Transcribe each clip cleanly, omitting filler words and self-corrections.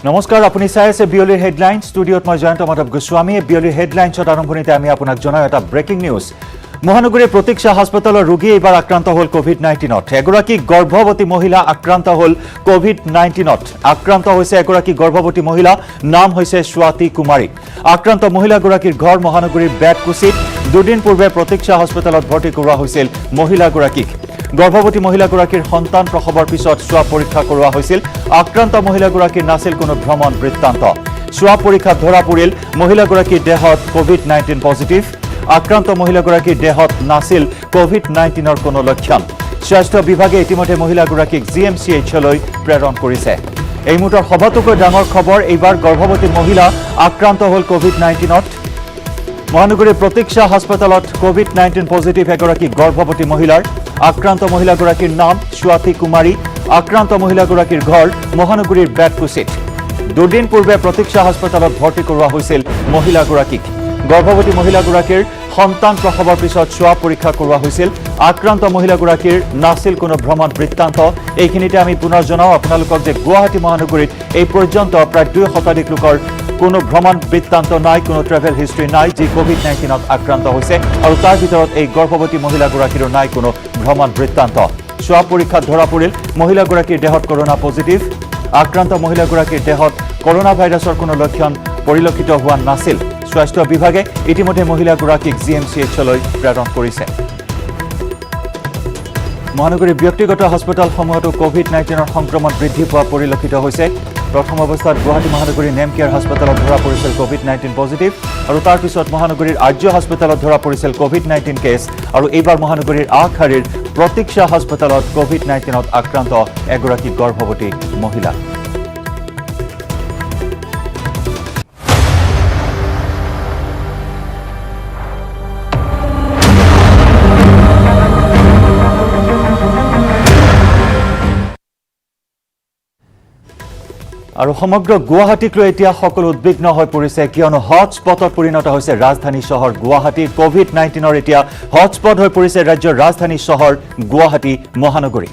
নমস্কাৰ আপুনি চাই আছে বিয়লিৰ হেডলাইন ষ্টুডিঅ'ত মই জয়ন্ত মাধৱ গোস্বামী বিয়লিৰ হেডলাইনছত আৰম্ভণিতে আমি আপোনাক জনাও এটা ব্ৰেকিং নিউজ মহানগৰীৰ প্ৰতীক্ষা হাস্পতালৰ ৰোগী এইবাৰ আক্ৰান্ত হ'ল কোভিড-19ত এগৰাকী গৰ্ভৱতী মহিলা আক্ৰান্ত হ'ল কোভিড-19ত আক্ৰান্ত হৈছে এগৰাকী গৰ্ভৱতী মহিলা নাম হৈছে স্বাতি কুমাৰী আক্ৰান্ত মহিলাগৰাকীৰ ঘৰ মহানগৰীৰ বেতকুছিত দুদিন পূৰ্বে প্ৰতীক্ষা হাস্পতালত ভৰ্তি কৰোৱা হৈছিল মহিলাগৰাকীক গৰ্ভৱতী মহিলাগৰাকীৰ সন্তান প্ৰসৱৰ পিছত স্বাব পৰীক্ষা কৰোৱা হৈছিল আক্ৰান্ত মহিলাগৰাকীৰ নাছিল কোনো ভ্ৰমণ বৃত্তান্ত স্বাব পৰীক্ষাত ধৰা পৰিল মহিলাগৰাকীৰ দেহত কোভিড-19 পজিটিভ আক্ৰান্ত মহিলাগৰাকীৰ দেহত নাছিল কোভিড-19ৰ কোনো লক্ষণ স্বাস্থ্য বিভাগে ইতিমধ্যে মহিলাগৰাকীক জিএমচিএইচলৈ প্ৰেৰণ কৰিছে এই মুহূৰ্তৰ সবাতোকৈ ডাঙৰ খবৰ এইবাৰ গৰ্ভৱতী মহিলা আক্ৰান্ত হ'ল কোভিড-19ত মহানগৰীৰ প্ৰতীক্ষা হাস্পতালত কোভিড-19 পজিটিভ এগৰাকী গৰ্ভৱতী মহিলাৰ আক্ৰান্ত মহিলাগৰাকীৰ নাম স্বাতি কুমাৰী আক্ৰান্ত মহিলাগৰাকীৰ ঘৰ মহানগৰীৰ বেতকুছিত দুদিন পূৰ্বে প্ৰতীক্ষা হাস্পতালত ভৰ্তি কৰোৱা হৈছিল মহিলাগৰাকীক গৰ্ভৱতী মহিলাগৰাকীৰ সন্তান প্ৰসৱৰ পিছত স্বাব পৰীক্ষা কৰোৱা হৈছিল আক্ৰান্ত মহিলাগৰাকীৰ নাছিল কোনো ভ্ৰমণ বৃত্তান্ত এইখিনিতে আমি পুনৰ জনাও আপোনালোকক যে গুৱাহাটী মহানগৰীত এই পৰ্যন্ত প্ৰায় 2 শতাধিক লোকৰ কোনো ভ্ৰমণ বৃত্তান্ত নাই কোনো ট্ৰেভেল হিষ্ট্ৰী নাই যি কোভিড-19ত আক্ৰান্ত হৈছে আৰু তাৰ ভিতৰত এই গৰ্ভৱতী মহিলাগৰাকীৰো নাই কোনো ভ্ৰমণ বৃত্তান্ত স্বাব পৰীক্ষাত ধৰা পৰিল মহিলাগৰাকীৰ দেহত কৰোনা পজিটিভ আক্ৰান্ত মহিলাগৰাকীৰ দেহত কৰোনা ভাইৰাছৰ কোনো লক্ষণ পৰিলক্ষিত হোৱা নাছিল স্বাস্থ্য বিভাগে ইতিমধ্যে মহিলাগৰাকীক জিএমচিএইচলৈ প্ৰেৰণ কৰিছে মহানগৰীৰ ব্যক্তিগত হাস্পতালসমূহতো কোভিড-19ৰ সংক্ৰমণ বৃদ্ধি পোৱা পৰিলক্ষিত হৈছে প্ৰথম অৱস্থাত গুৱাহাটী মহানগৰীৰ নেম কেয়াৰ হাস্পতালত ধৰা পৰিছিল কোভিড-19 পজিটিভ আৰু তাৰ পিছত মহানগৰীৰ আৰ্য হাস্পতালত ধৰা পৰিছিল কোভিড-19 কেছ আৰু এইবাৰ মহানগৰীৰ আগশাৰীৰ প্ৰতীক্ষা হাস্পতালত কোভিড-19ত আক্ৰান্ত এগৰাকী গৰ্ভৱতী মহিলা আৰু সমগ্ৰ গুৱাহাটীক লৈ এতিয়া সকলো উদ্বিগ্ন হৈ পৰিছে কিয়নো হটস্পটত পৰিণত হৈছে ৰাজধানী চহৰ গুৱাহাটী কোভিড-19ৰ এতিয়া হটস্পট হৈ পৰিছে ৰাজ্যৰ ৰাজধানী চহৰ গুৱাহাটী মহানগৰী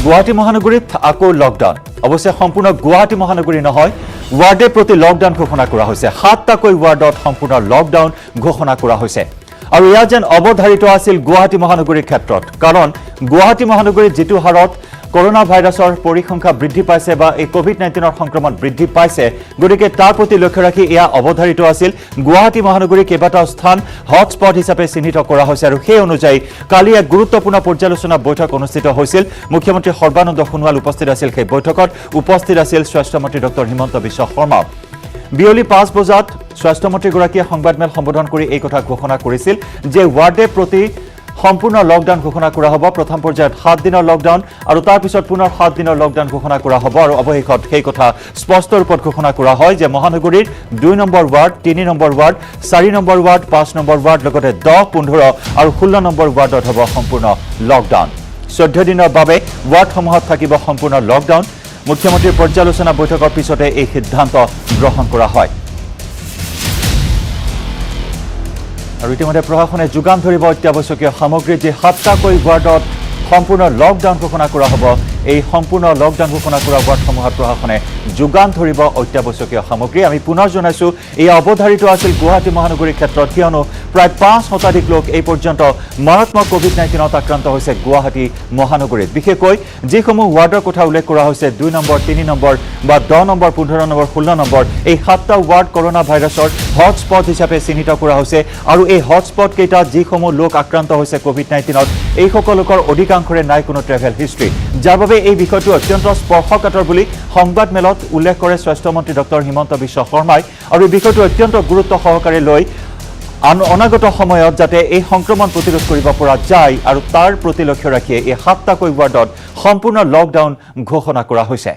গুৱাহাটী মহানগৰীত আকৌ লকডাউন অৱশ্যে সম্পূৰ্ণ গুৱাহাটী মহানগৰী নহয় ৱাৰ্ডে প্ৰতি লকডাউন ঘোষণা কৰা হৈছে 7টাকৈ ৱাৰ্ডত সম্পূৰ্ণ লকডাউন ঘোষণা কৰা হৈছে আৰু ইয়া যেন অৱধাৰিত আছিল গুৱাহাটী মহানগৰীৰ ক্ষেত্ৰত কাৰণ গুৱাহাটী মহানগৰীত যেটো হাৰত কৰোনা ভাইৰাছৰ পৰিসংখ্যা বৃদ্ধি পাইছে বা এই কোভিড-19ৰ সংক্ৰমণ বৃদ্ধি পাইছে গতিকে তাৰ প্ৰতি লক্ষ্য ৰাখি ইয়া অৱধাৰিত আছিল গুৱাহাটী মহানগৰী কেইবাটাও স্থান হটস্পট হিচাপে চিহ্নিত কৰা হৈছে আৰু সেই অনুযায়ী কালি এক গুৰুত্বপূৰ্ণ পৰ্যালোচনা বৈঠক অনুষ্ঠিত হৈছিল মুখ্যমন্ত্ৰী সৰ্বানন্দ সোণোৱাল উপস্থিত আছিল সেই বৈঠকত উপস্থিত আছিল স্বাস্থ্যমন্ত্ৰী ডক্টৰ হিমন্ত বিশ্ব শৰ্মা বিয়লি 5 বজাত স্বাস্থ্যমন্ত্ৰীগৰাকীয়ে সংবাদমেল সম্বোধন কৰি এই কথা ঘোষণা কৰিছিল যে ৱাৰ্ডে প্ৰতি সম্পূৰ্ণ লকডাউন ঘোষণা কৰা হ'ব প্ৰথম পৰ্যায়ত 7 দিনৰ লকডাউন আৰু তাৰ পিছত পুনৰ 7 দিনৰ লকডাউন ঘোষণা কৰা হ'ব আৰু অৱশেষত সেই কথা স্পষ্ট ৰূপত ঘোষণা কৰা হয় যে মহানগৰীৰ 2 number ward 3 number ward 4 number ward 5 number ward লগতে 10 15 আৰু 16 নম্বৰ ৱাৰ্ডত হ'ব সম্পূৰ্ণ লকডাউন 14 দিনৰ বাবে ৱাৰ্ডসমূহত থাকিব সম্পূৰ্ণ লকডাউন মুখ্যমন্ত্ৰীৰ পৰ্যালোচনা বৈঠকৰ পিছতে এই সিদ্ধান্ত গ্ৰহণ কৰা হয় আৰু ইতিমধ্যে প্ৰশাসনে যোগান ধৰিব অত্যাৱশ্যকীয় সামগ্ৰী যে 7টাকৈ ৱাৰ্ডত সম্পূৰ্ণ লকডাউন ঘোষণা কৰা হ'ব এই সম্পূৰ্ণ লকডাউন ঘোষণা কৰা ৱাৰ্ডসমূহত প্ৰশাসনে যোগান ধৰিব অত্যাৱশ্যকীয় সামগ্ৰী আমি পুনৰ জনাইছো এই অৱধাৰিত আছিল গুৱাহাটী মহানগৰীৰ ক্ষেত্ৰত কিয়নো প্ৰায় 5 শতাধিক লোক এই পৰ্যন্ত মাৰাত্মক কোভিড-19ত আক্ৰান্ত হৈছে গুৱাহাটী মহানগৰীত। বিশেষকৈ যিসমূহ ৱাৰ্ডৰ কথা উল্লেখ কৰা হৈছে 2 নম্বৰ, 3 নম্বৰ বা 10 নম্বৰ, 15 নম্বৰ, 16 নম্বৰ এই 7টা ৱাৰ্ড কৰোনা ভাইৰাছৰ হটস্পট হিচাপে চিহ্নিত কৰা হৈছে আৰু এই হটস্পট কেইটা যিসমূহ লোক আক্ৰান্ত হৈছে কোভিড-19ত এই সকল লোকৰ অধিকাংশৰে নাই কোনো ট্ৰেভেল হিষ্ট্ৰী, যাৰ বাবে এই বিষয়টো অত্যন্ত স্পৰ্শকাতৰ বুলি সংবাদ মেলত উল্লেখ কৰে স্বাস্থ্যমন্ত্ৰী ডক্টৰ হিমন্ত বিশ্ব শৰ্মাই আৰু এই বিষয়টো অত্যন্ত গুৰুত্ব সহকাৰে লৈ অনাগত সময়ত যাতে এই সংক্ৰমণ প্ৰতিৰোধ কৰিব পৰা যায় আৰু তাৰ প্ৰতি লক্ষ্য ৰাখি এই 7টাকৈ ৱাৰ্ডত সম্পূৰ্ণ লকডাউন ঘোষণা কৰা হৈছে।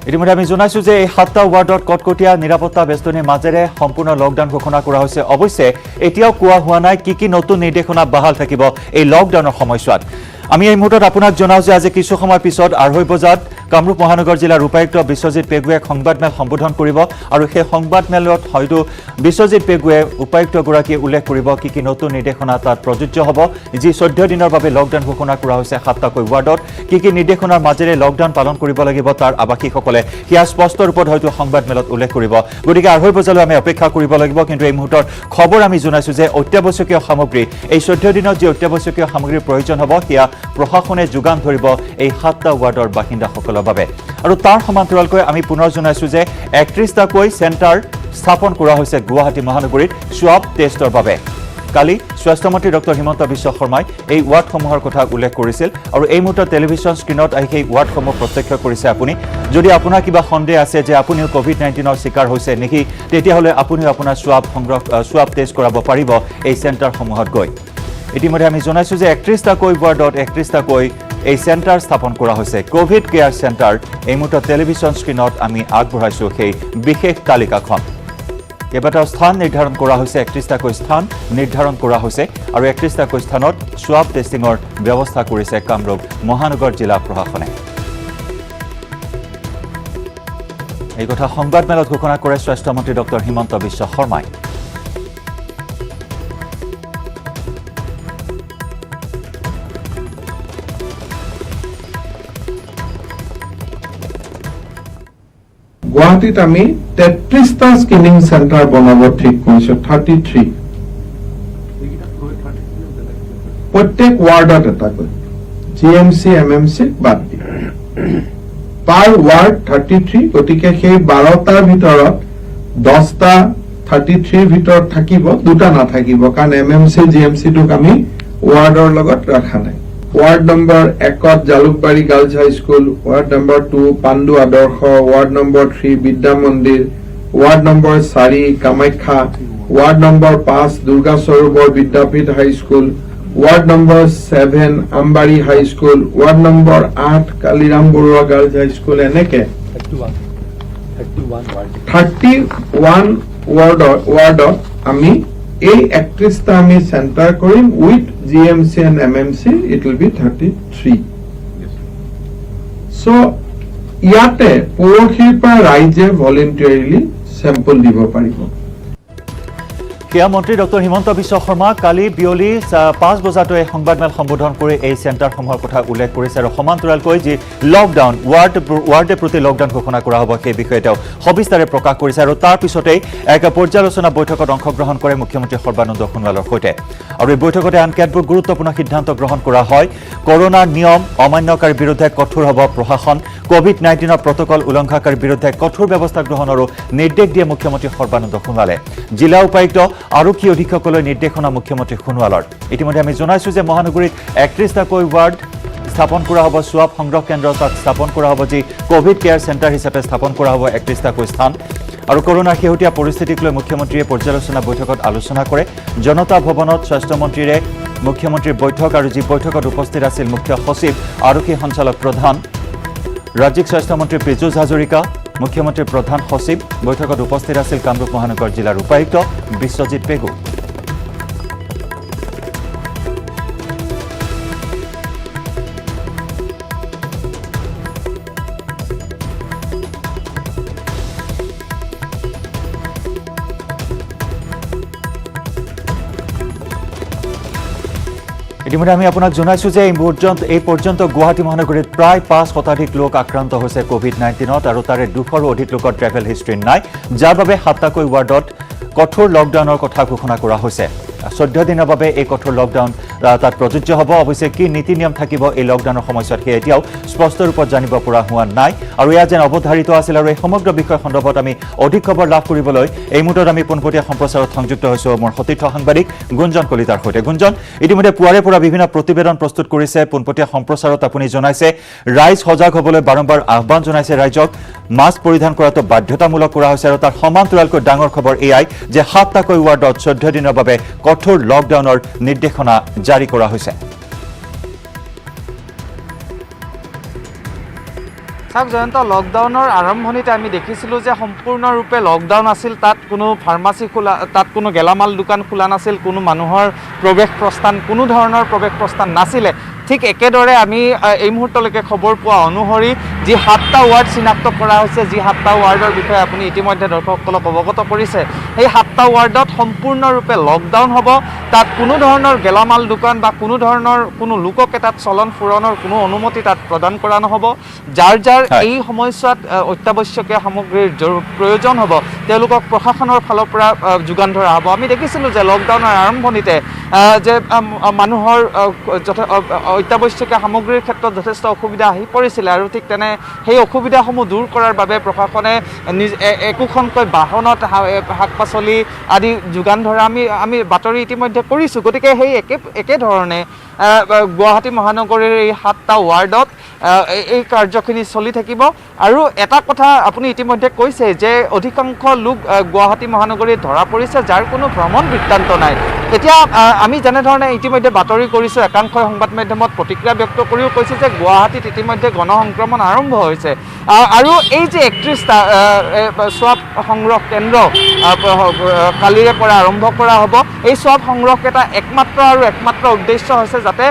ইতিমধ্যে আমি জনাইছো যে এই 7টা ৱাৰ্ডত কটকটীয়া নিৰাপত্তা বেষ্টনীৰ মাজেৰে সম্পূৰ্ণ লকডাউন ঘোষণা কৰা হৈছে। অৱশ্যে এতিয়াও কোৱা হোৱা নাই কি নতুন নিৰ্দেশনা বাহাল থাকিব এই লকডাউনৰ সময়ছোৱাত। আমি এই মুহূৰ্তত আপোনাক জনাওঁ যে আজি কিছু সময় পিছত 2:30 বজাত কামৰূপ মহানগৰ জিলাৰ উপায়ুক্ত বিশ্বজিৎ পেগুৱে সংবাদমেল সম্বোধন কৰিব আৰু সেই সংবাদমেলত হয়তো বিশ্বজিৎ পেগুৱে উপায়ুক্তগৰাকীয়ে উল্লেখ কৰিব কি নতুন নিৰ্দেশনা তাত প্ৰযোজ্য হ'ব, যি 14 দিনৰ বাবে লকডাউন ঘোষণা কৰা হৈছে 7টাকৈ ৱাৰ্ডত কি নিৰ্দেশনাৰ মাজেৰে লকডাউন পালন কৰিব লাগিব তাৰ আৱাসীসকলে সেয়া স্পষ্ট ৰূপত হয়তো সংবাদমেলত উল্লেখ কৰিব। গতিকে 2:30 বজালৈ আমি অপেক্ষা কৰিব লাগিব। কিন্তু এই মুহূৰ্তৰ খবৰ আমি জনাইছো যে অত্যাৱশ্যকীয় সামগ্ৰী এই 14 দিনত যি অত্যাৱশ্যকীয় সামগ্ৰীৰ প্ৰয়োজন হ'ব সেয়া প্ৰশাসনে যোগান ধৰিব এই 7টা ৱাৰ্ডৰ বাসিন্দাসকলৰ বাবে। আৰু তাৰ সমান্তৰালকৈ আমি পুনৰ জনাইছো যে 31টাকৈ চেণ্টাৰ স্থাপন কৰা হৈছে গুৱাহাটী মহানগৰীত সোৱাব টেষ্টৰ বাবে। কালি স্বাস্থ্যমন্ত্ৰী ডক্টৰ হিমন্ত বিশ্ব শৰ্মাই এই ৱাৰ্ডসমূহৰ কথা উল্লেখ কৰিছিল আৰু এই মুহূৰ্তত টেলিভিছন স্ক্ৰীণত আহি সেই ৱাৰ্ডসমূহ প্ৰত্যক্ষ কৰিছে আপুনি। যদি আপোনাৰ কিবা সন্দেহ আছে যে আপুনিও কোভিড-19ৰ চিকাৰ হৈছে নেকি, তেতিয়াহ'লে আপুনিও আপোনাৰ সোৱাব টেষ্ট কৰাব পাৰিব এই চেণ্টাৰসমূহত গৈ। ইতিমধ্যে আমি জনাইছো যে 31টাকৈ ৱাৰ্ডত 31টাকৈ এই চেণ্টাৰ স্থাপন কৰা হৈছে কোভিড কেয়াৰ চেণ্টাৰ। এই মুহূৰ্তত টেলিভিছন স্ক্ৰীণত আমি আগবঢ়াইছো সেই বিশেষ তালিকাখন। কেইবাটাও স্থান নিৰ্ধাৰণ কৰা হৈছে, 31টাকৈ স্থান নিৰ্ধাৰণ কৰা হৈছে আৰু 31টাকৈ স্থানত সোৱাব টেষ্টিঙৰ ব্যৱস্থা কৰিছে কামৰূপ মহানগৰ জিলা প্ৰশাসনে। এই কথা সংবাদমেলত ঘোষণা কৰে স্বাস্থ্যমন্ত্ৰী ডক্টৰ হিমন্ত বিশ্ব শৰ্মাই। গুৱাহাটীত আমি 33টা স্ক্ৰিনিং চেণ্টাৰ বনাব ঠিক কৰিছো। 33 প্ৰত্যেক ৱাৰ্ডত এটাকৈ GMC MMC বাদ দি পাৰ ৱাৰ্ড 33। গতিকে সেই 12টাৰ ভিতৰত 10টা 33ৰ ভিতৰত থাকিব, 2টা নাথাকিব, কাৰণ MMC GMC-টোক আমি ৱাৰ্ডৰ লগত ৰখা নাই। ৱাৰ্ড নম্বৰ 1ত Jalukbari girls high school, ward number 2 Pandu Adarsha, ward number 3 Vidya Mandir, ward number 4 Kamakhya, ward number 5 Durga Sarobar Vidyapith high school, ward number 7 Ambari high school, ward number 8 Kaliram Barua girls high school. এনেকে 31 ৱাৰ্ডত আমি এই 31টা আমি চেণ্টাৰ কৰিম with GMC and MMC. It will be 33. So ইয়াতে পৰহিৰ পৰা ৰাইজে ভলেণ্টিয়াৰলি চেম্পল দিব পাৰিব। সেয়া মন্ত্ৰী ডক্টৰ হিমন্ত বিশ্ব শৰ্মা কালি বিয়লি 5 বজাতে সংবাদমেল সম্বোধন কৰি এই চেণ্টাৰসমূহৰ কথা উল্লেখ কৰিছে আৰু সমান্তৰালকৈ যি লকডাউন ৱাৰ্ডে প্ৰতি লকডাউন ঘোষণা কৰা হ'ব সেই বিষয়ে তেওঁ সবিস্তাৰে প্ৰকাশ কৰিছে আৰু তাৰ পিছতেই এক পৰ্যালোচনা বৈঠকত অংশগ্ৰহণ কৰে মুখ্যমন্ত্ৰী সৰ্বানন্দ সোণোৱালৰ সৈতে। আৰু এই বৈঠকতে আন কেতবোৰ গুৰুত্বপূৰ্ণ সিদ্ধান্ত গ্ৰহণ কৰা হয়। কৰোনাৰ নিয়ম অমান্যকাৰীৰ বিৰুদ্ধে কঠোৰ হ'ব প্ৰশাসন, কোভিড-19ৰ প্ৰটকল উলংঘাকাৰীৰ বিৰুদ্ধে কঠোৰ ব্যৱস্থা গ্ৰহণৰো নিৰ্দেশ দিয়ে মুখ্যমন্ত্ৰী সৰ্বানন্দ সোণোৱালে। জিলা উপায়ুক্ত আৰক্ষী অধীক্ষকলৈ নিৰ্দেশনা মুখ্যমন্ত্ৰী সোণোৱালৰ। ইতিমধ্যে আমি জনাইছো যে মহানগৰীত 31টাকৈ ৱাৰ্ড স্থাপন কৰা হ'ব, সোৱাব সংগ্ৰহ কেন্দ্ৰ তাত স্থাপন কৰা হ'ব, যি কোভিড কেয়াৰ চেণ্টাৰ হিচাপে স্থাপন কৰা হ'ব 31টাকৈ স্থান। আৰু কৰোনাৰ শেহতীয়া পৰিস্থিতিক লৈ মুখ্যমন্ত্ৰীয়ে পৰ্যালোচনা বৈঠকত আলোচনা কৰে। জনতা ভৱনত স্বাস্থ্যমন্ত্ৰীৰে মুখ্যমন্ত্ৰীৰ বৈঠক আৰু যি বৈঠকত উপস্থিত আছিল মুখ্য সচিব আৰক্ষী সঞ্চালক প্ৰধান ৰাজ্যিক স্বাস্থ্যমন্ত্ৰী পীযুষ হাজৰিকা, মুখ্যমন্ত্ৰীৰ প্ৰধান সচিব। বৈঠকত উপস্থিত আছিল কামৰূপ মহানগৰ জিলাৰ উপায়ুক্ত বিশ্বজিৎ পেগু। ইতিমধ্যে আমি আপোনাক জনাইছো যে এই পৰ্যন্ত গুৱাহাটী মহানগৰীত প্ৰায় 5 শতাধিক লোক আক্ৰান্ত হৈছে কোভিড-19ত আৰু তাৰে 200ৰো অধিক লোকৰ ট্ৰেভেল হিষ্ট্ৰী নাই, যাৰ বাবে 7টাকৈ ৱাৰ্ডত কঠোৰ লকডাউনৰ কথা ঘোষণা কৰা হৈছে। 14 দিনৰ বাবে এই কঠোৰ লকডাউন তাত প্ৰযোজ্য হ'ব। অৱশ্যে কি নীতি নিয়ম থাকিব এই লকডাউনৰ সময়ছোৱাত সেয়া এতিয়াও স্পষ্ট ৰূপত জানিব পৰা হোৱা নাই আৰু এয়া যেন অৱধাৰিত আছিল। আৰু এই সমগ্ৰ বিষয় সন্দৰ্ভত আমি অধিক খবৰ লাভ কৰিবলৈ এই মুহূৰ্তত আমি পোনপটীয়া সম্প্ৰচাৰত সংযুক্ত হৈছোঁ মোৰ সতীৰ্থ সাংবাদিক গুঞ্জন কলিতাৰ সৈতে। গুঞ্জন, ইতিমধ্যে পুৱাৰে পৰা বিভিন্ন প্ৰতিবেদন প্ৰস্তুত কৰিছে পোনপটীয়া সম্প্ৰচাৰত আপুনি জনাইছে ৰাইজ সজাগ হ'বলৈ বাৰম্বাৰ আহ্বান জনাইছে ৰাইজক, মাস্ক পৰিধান কৰাটো বাধ্যতামূলক কৰা হৈছে আৰু তাৰ সমান্তৰালকৈ ডাঙৰ খবৰ এয়াই যে 7টাকৈ ৱাৰ্ডত 14 দিনৰ বাবে কঠোৰ লকডাউনৰ নিৰ্দেশনা জাৰি কৰা হৈছে। চাওক জয়ন্ত, লকডাউনৰ আৰম্ভণিতে আমি দেখিছিলোঁ যে সম্পূৰ্ণৰূপে লকডাউন আছিল। তাত কোনো ফাৰ্মাচী খোলা, তাত কোনো গেলামাল দোকান খোলা নাছিল, কোনো মানুহৰ প্ৰৱেশ প্ৰস্থান, কোনো ধৰণৰ প্ৰৱেশ প্ৰস্থান নাছিলে। ঠিক একেদৰে আমি এই মুহূৰ্তলৈকে খবৰ পোৱা অনুসৰি যি 7টা ৱাৰ্ড চিনাক্ত কৰা হৈছে, যি 7টা ৱাৰ্ডৰ বিষয়ে আপুনি ইতিমধ্যে দৰ্শকসকলক অৱগত কৰিছে, সেই 7টা ৱাৰ্ডত সম্পূৰ্ণৰূপে লকডাউন হ'ব। তাত কোনো ধৰণৰ গেলামাল দোকান বা কোনো ধৰণৰ কোনো লোককে তাত চলন ফুৰণৰ কোনো অনুমতি তাত প্ৰদান কৰা নহ'ব। যাৰ এই সময়ছোৱাত অত্যাৱশ্যকীয় সামগ্ৰীৰ প্ৰয়োজন হ'ব তেওঁলোকক প্ৰশাসনৰ ফালৰ পৰা যোগান ধৰা হ'ব। আমি দেখিছিলোঁ যে লকডাউনৰ আৰম্ভণিতে যে মানুহৰ অত্যাৱশ্যকীয় সামগ্ৰীৰ ক্ষেত্ৰত যথেষ্ট অসুবিধা আহি পৰিছিলে আৰু ঠিক তেনে সেই অসুবিধাসমূহ দূৰ কৰাৰ বাবে প্ৰশাসনে একোখনকৈ বাহনত শাক পাচলি আদি যোগান ধৰা আমি বাতৰি ইতিমধ্যে কৰিছোঁ। গতিকে সেই একেধৰণে গুৱাহাটী মহানগৰীৰ এই 7টা ৱাৰ্ডত এই কাৰ্যখিনি চলি থাকিব। আৰু এটা কথা আপুনি ইতিমধ্যে কৈছে যে অধিকাংশ লোক গুৱাহাটী মহানগৰীত ধৰা পৰিছে যাৰ কোনো ভ্ৰমণ বৃত্তান্ত নাই। এতিয়া আমি যেনেধৰণে ইতিমধ্যে বাতৰি কৰিছোঁ, একাংশই সংবাদ মাধ্যমত প্ৰতিক্ৰিয়া ব্যক্ত কৰিও কৈছে যে গুৱাহাটীত ইতিমধ্যে গণসংক্ৰমণ আৰম্ভ হৈছে আৰু এই যে 31টা স্বাব সংগ্ৰহ কেন্দ্ৰ কালিৰে পৰা আৰম্ভ কৰা হ'ব, এই স্বাব সংগ্ৰহ এটা একমাত্ৰ উদ্দেশ্য হৈছে যাতে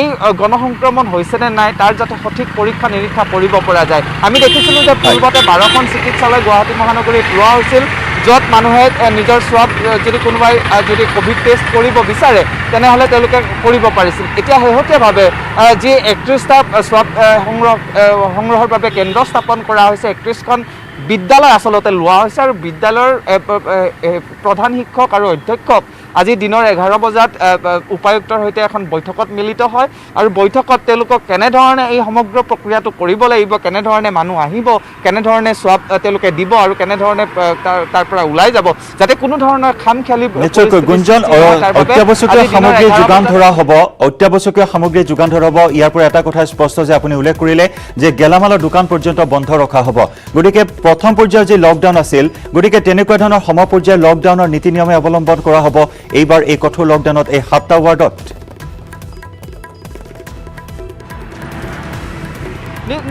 এই গণসংক্ৰমণ হৈছে নে নাই তাৰ যাতে সঠিক পৰীক্ষা নিৰীক্ষা কৰিব পৰা যায়। আমি দেখিছিলোঁ যে পূৰ্বতে 12খন চিকিৎসালয় গুৱাহাটী মহানগৰীত লোৱা হৈছিল, য'ত মানুহে নিজৰ স্বাব যদি কোনোবাই যদি ক'ভিড টেষ্ট কৰিব বিচাৰে তেনেহ'লে তেওঁলোকে কৰিব পাৰিছিল। এতিয়া শেহতীয়াভাৱে যি 31টা স্বাব সংগ্ৰহৰ বাবে কেন্দ্ৰ স্থাপন কৰা হৈছে, 31খন বিদ্যালয় আচলতে লোৱা হৈছে আৰু বিদ্যালয়ৰ প্ৰধান শিক্ষক আৰু অধ্যক্ষক আজি দিনৰ 11 বজাত উপায়ুক্তৰ সৈতে এখন বৈঠকত মিলিত হয় আৰু বৈঠকত তেওঁলোকক কেনেধৰণে এই সমগ্ৰ প্ৰক্ৰিয়াটো কৰিব লাগিব, কেনেধৰণে মানুহ আহিব, কেনেধৰণে স্বাব তেওঁলোকে দিব আৰু কেনেধৰণে তাৰ পৰা ওলাই যাব যাতে কোনো ধৰণৰ খামখেয়ালি নিশ্চয়কৈ গুঞ্জন অত্যাৱশ্যকীয় সামগ্ৰী যোগান ধৰা হ'ব, অত্যাৱশ্যকীয় সামগ্ৰী যোগান ধৰা হ'ব। ইয়াৰ পৰা এটা কথা স্পষ্ট যে আপুনি উল্লেখ কৰিলে যে গেলামালৰ দোকান পৰ্যন্ত বন্ধ ৰখা হ'ব। গতিকে প্ৰথম পৰ্যায়ৰ যি লকডাউন আছিল, গতিকে তেনেকুৱা ধৰণৰ সমপৰ্যায়ৰ লকডাউনৰ নীতি নিয়মে অৱলম্বন কৰা হ'ব এইবাৰ এই কঠোৰ লকডাউনত এই 7টা ৱাৰ্ডত।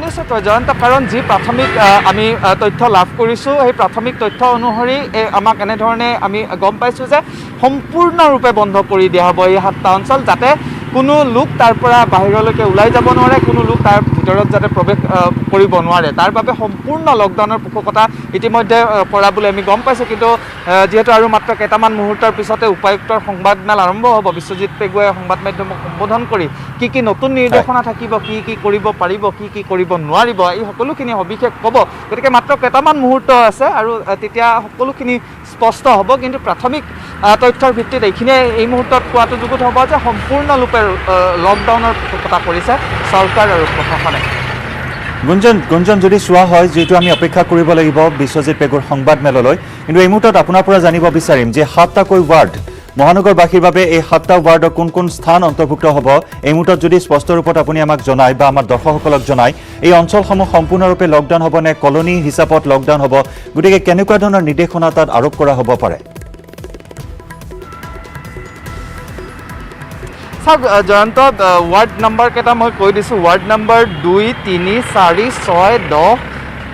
নিশ্চয়কৈ জয়ন্ত, কাৰণ যি প্ৰাথমিক আমি তথ্য লাভ কৰিছোঁ সেই প্ৰাথমিক তথ্য অনুসৰি আমাক এনেধৰণে আমি গম পাইছোঁ যে সম্পূৰ্ণৰূপে বন্ধ কৰি দিয়া হ'ব এই 7টা অঞ্চল, যাতে কোনো লোক তাৰ পৰা বাহিৰলৈকে ওলাই যাব নোৱাৰে, কোনো লোক তাৰ ভিতৰত যাতে প্ৰৱেশ কৰিব নোৱাৰে। তাৰ বাবে সম্পূৰ্ণ লকডাউনৰ পোষকতা ইতিমধ্যে কৰা বুলি আমি গম পাইছোঁ। কিন্তু যিহেতু আৰু মাত্ৰ কেইটামান মুহূৰ্তৰ পিছতে উপায়ুক্তৰ সংবাদমেল আৰম্ভ হ'ব, বিশ্বজিৎ পেগুৱে সংবাদ মাধ্যমক সম্বোধন কৰি কি নতুন নিৰ্দেশনা থাকিব, কি কৰিব পাৰিব, কি কৰিব নোৱাৰিব, এই সকলোখিনি সবিশেষ ক'ব। গতিকে মাত্ৰ কেইটামান মুহূৰ্ত আছে আৰু তেতিয়া সকলোখিনি স্পষ্ট হ'ব। কিন্তু প্ৰাথমিক তথ্যৰ ভিত্তিত এইখিনিয়ে এই মুহূৰ্তত কোৱাটো যুগুত হ'ব যে সম্পূৰ্ণৰূপে লকডাউনৰ পোষকতা কৰিছে চৰকাৰ আৰু প্ৰশাসনে। গুঞ্জন যদি চোৱা হয়, যিটো আমি অপেক্ষা কৰিব লাগিব বিশ্বজিৎ পেগুৰ সংবাদমেললৈ, কিন্তু এই মুহূৰ্তত আপোনাৰ পৰা জানিব বিচাৰিম যে 7টাকৈ ৱাৰ্ড মহানগৰবাসীৰ বাবে এই 7টা ৱাৰ্ডৰ কোন স্থান অন্তৰ্ভুক্ত হ'ব এই মুহূৰ্তত যদি স্পষ্ট ৰূপত আপুনি আমাক জনায় বা আমাৰ দৰ্শকসকলক জনায়, এই অঞ্চলসমূহ সম্পূৰ্ণৰূপে লকডাউন হ'ব নে কলনী হিচাপত লকডাউন হ'ব, গতিকে কেনেকুৱা ধৰণৰ নিৰ্দেশনা তাত আৰোপ কৰা হ'ব পাৰে? চাওক জয়ন্ত, ৱাৰ্ড নাম্বাৰ কেইটা মই কৈ দিছোঁ। ৱাৰ্ড নাম্বাৰ 2, 3, 4, 6, 10,